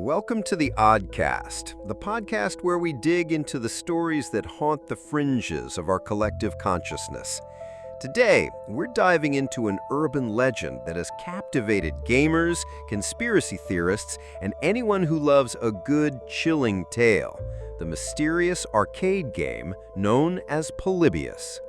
Welcome to the Oddcast, the podcast where we dig into the stories that haunt the fringes of our collective consciousness. Today, we're diving into an urban legend that has captivated gamers, conspiracy theorists, and anyone who loves a good, chilling tale, the mysterious arcade game known as Polybius.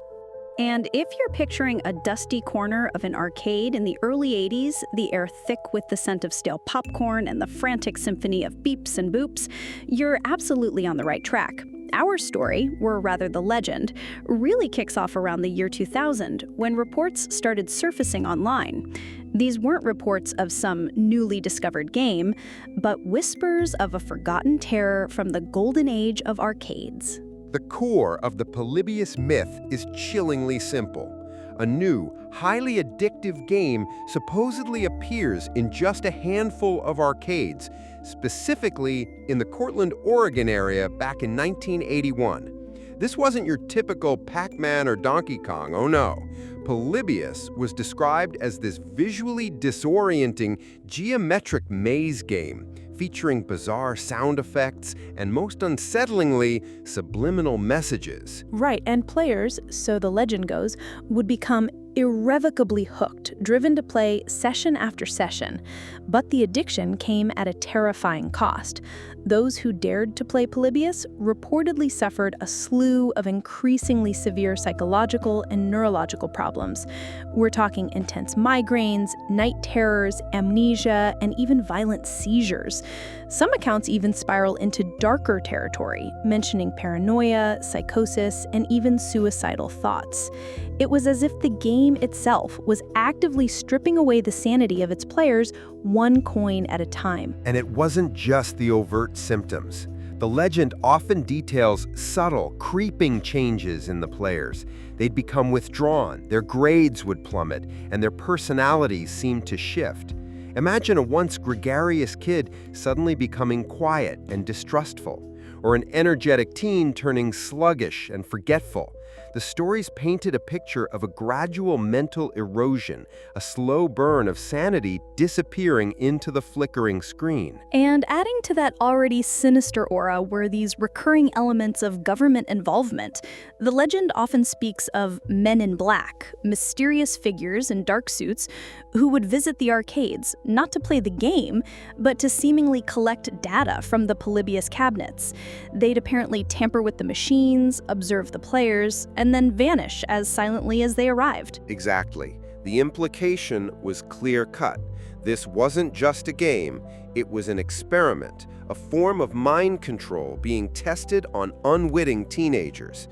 And if you're picturing a dusty corner of an arcade in the early 80s, the air thick with the scent of stale popcorn and the frantic symphony of beeps and boops, you're absolutely on the right track. Our story, or rather the legend, really kicks off around the year 2000 when reports started surfacing online. These weren't reports of some newly discovered game, but whispers of a forgotten terror from the golden age of arcades. The core of the Polybius myth is chillingly simple. A new, highly addictive game supposedly appears in just a handful of arcades, specifically in the Cortland, Oregon area back in 1981. This wasn't your typical Pac-Man or Donkey Kong, oh no. Polybius was described as this visually disorienting, geometric maze game, featuring bizarre sound effects and, most unsettlingly, subliminal messages. Right, and players, so the legend goes, would become irrevocably hooked, driven to play session after session. But the addiction came at a terrifying cost. Those who dared to play Polybius reportedly suffered a slew of increasingly severe psychological and neurological problems. We're talking intense migraines, night terrors, amnesia, and even violent seizures. Some accounts even spiral into darker territory, mentioning paranoia, psychosis, and even suicidal thoughts. It was as if the game itself was actively stripping away the sanity of its players, one coin at a time. And it wasn't just the overt symptoms. The legend often details subtle, creeping changes in the players. They'd become withdrawn, their grades would plummet, and their personalities seemed to shift. Imagine a once gregarious kid suddenly becoming quiet and distrustful, or an energetic teen turning sluggish and forgetful. The stories painted a picture of a gradual mental erosion, a slow burn of sanity disappearing into the flickering screen. And adding to that already sinister aura were these recurring elements of government involvement. The legend often speaks of men in black, mysterious figures in dark suits, who would visit the arcades, not to play the game, but to seemingly collect data from the Polybius cabinets. They'd apparently tamper with the machines, observe the players, and then vanish as silently as they arrived. Exactly. The implication was clear-cut. This wasn't just a game, it was an experiment, a form of mind control being tested on unwitting teenagers.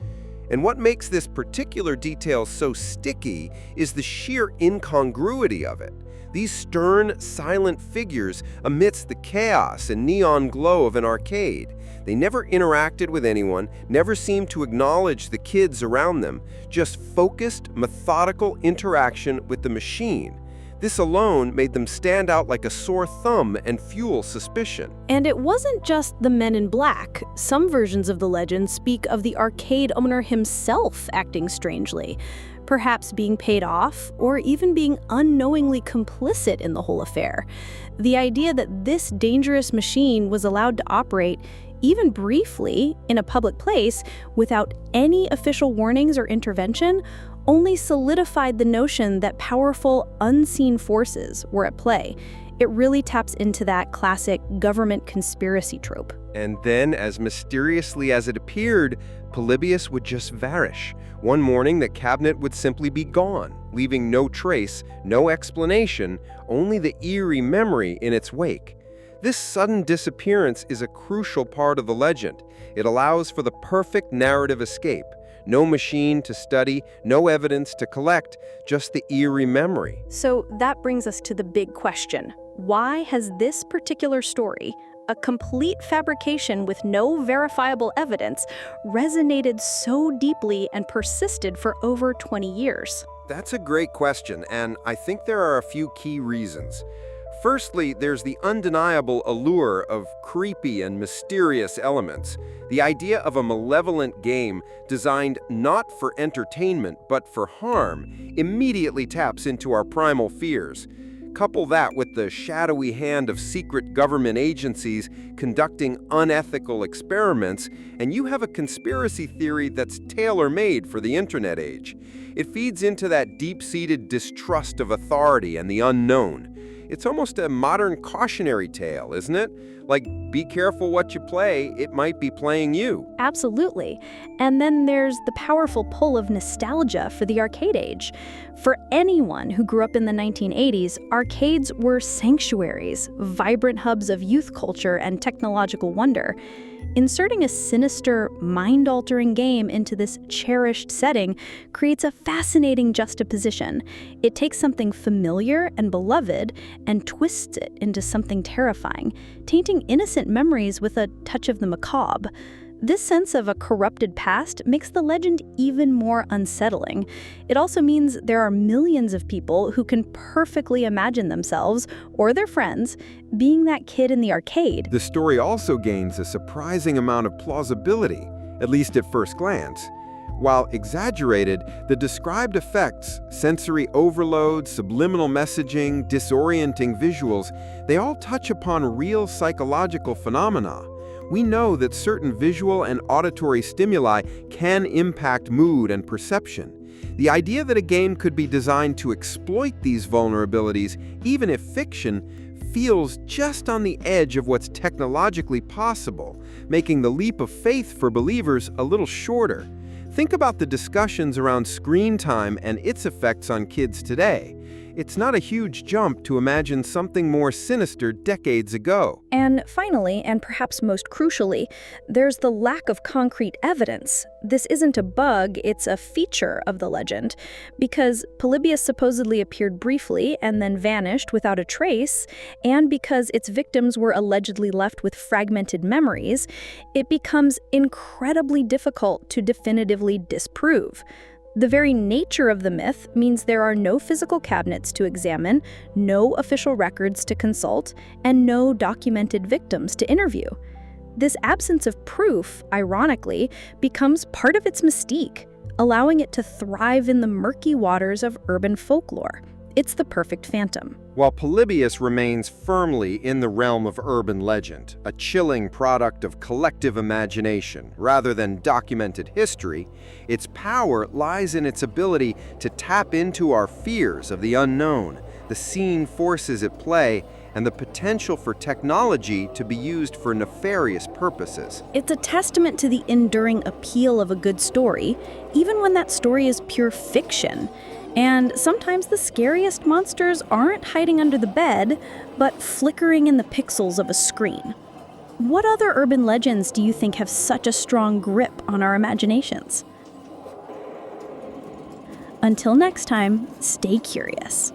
And what makes this particular detail so sticky is the sheer incongruity of it. These stern, silent figures amidst the chaos and neon glow of an arcade. They never interacted with anyone, never seemed to acknowledge the kids around them, just focused, methodical interaction with the machine. This alone made them stand out like a sore thumb and fuel suspicion. And it wasn't just the men in black. Some versions of the legend speak of the arcade owner himself acting strangely, perhaps being paid off, or even being unknowingly complicit in the whole affair. The idea that this dangerous machine was allowed to operate, even briefly, in a public place without any official warnings or intervention, only solidified the notion that powerful, unseen forces were at play. It really taps into that classic government conspiracy trope. And then, as mysteriously as it appeared, Polybius would just vanish. One morning, the cabinet would simply be gone, leaving no trace, no explanation, only the eerie memory in its wake. This sudden disappearance is a crucial part of the legend. It allows for the perfect narrative escape. No machine to study, no evidence to collect, just the eerie memory. So that brings us to the big question. Why has this particular story, a complete fabrication with no verifiable evidence, resonated so deeply and persisted for over 20 years? That's a great question, and I think there are a few key reasons. Firstly, there's the undeniable allure of creepy and mysterious elements. The idea of a malevolent game designed not for entertainment but for harm immediately taps into our primal fears. Couple that with the shadowy hand of secret government agencies conducting unethical experiments, and you have a conspiracy theory that's tailor-made for the internet age. It feeds into that deep-seated distrust of authority and the unknown. It's almost a modern cautionary tale, isn't it? Like, be careful what you play, it might be playing you. Absolutely. And then there's the powerful pull of nostalgia for the arcade age. For anyone who grew up in the 1980s, arcades were sanctuaries, vibrant hubs of youth culture and technological wonder. Inserting a sinister, mind-altering game into this cherished setting creates a fascinating juxtaposition. It takes something familiar and beloved and twists it into something terrifying, tainting innocent memories with a touch of the macabre. This sense of a corrupted past makes the legend even more unsettling. It also means there are millions of people who can perfectly imagine themselves, or their friends, being that kid in the arcade. The story also gains a surprising amount of plausibility, at least at first glance. While exaggerated, the described effects, sensory overload, subliminal messaging, disorienting visuals, they all touch upon real psychological phenomena. We know that certain visual and auditory stimuli can impact mood and perception. The idea that a game could be designed to exploit these vulnerabilities, even if fiction, feels just on the edge of what's technologically possible, making the leap of faith for believers a little shorter. Think about the discussions around screen time and its effects on kids today. It's not a huge jump to imagine something more sinister decades ago. And finally, and perhaps most crucially, there's the lack of concrete evidence. This isn't a bug, it's a feature of the legend. Because Polybius supposedly appeared briefly and then vanished without a trace, and because its victims were allegedly left with fragmented memories, it becomes incredibly difficult to definitively disprove. The very nature of the myth means there are no physical cabinets to examine, no official records to consult, and no documented victims to interview. This absence of proof, ironically, becomes part of its mystique, allowing it to thrive in the murky waters of urban folklore. It's the perfect phantom. While Polybius remains firmly in the realm of urban legend, a chilling product of collective imagination rather than documented history, its power lies in its ability to tap into our fears of the unknown, the seen forces at play, and the potential for technology to be used for nefarious purposes. It's a testament to the enduring appeal of a good story, even when that story is pure fiction. And sometimes the scariest monsters aren't hiding under the bed, but flickering in the pixels of a screen. What other urban legends do you think have such a strong grip on our imaginations? Until next time, stay curious.